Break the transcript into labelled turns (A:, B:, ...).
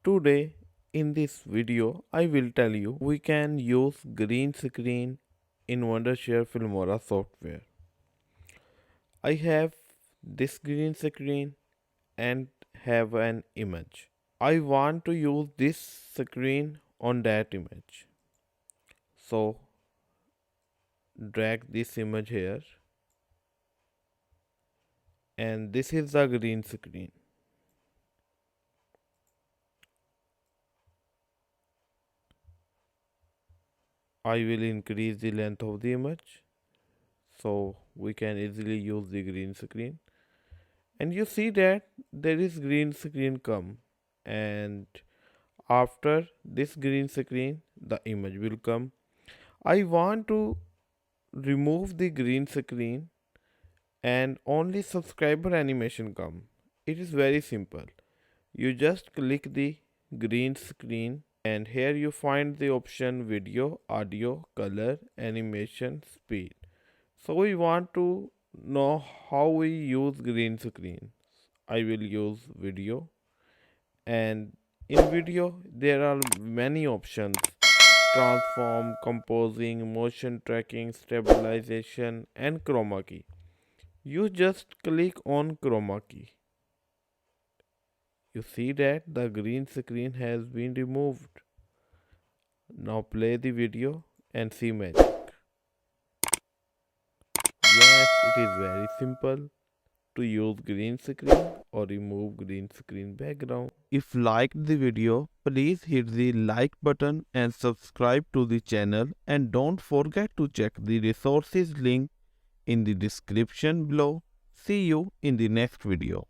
A: Today in this video I will tell you we can use green screen in Wondershare Filmora software. I have this green screen and have an image. I want to use this screen on that image. So drag this image here and this is the green screen. I will increase the length of the image so we can easily use the green screen, and you see that there is green screen come, and after this green screen the image will come. I want to remove the green screen and only subscriber animation come. It is very simple. You just click the green screen and here you find the option video, audio, color, animation, speed. So we want to know how we use green screen. I will use video, and in video there are many options: transform, composing, motion tracking, stabilization and chroma key. You just click on chroma key. You see that the green screen has been removed. Now play the video and see magic. Yes, it is very simple to use green screen or remove green screen background. If liked the video, please hit the like button and subscribe to the channel, and don't forget to check the resources link in the description below. See you in the next video.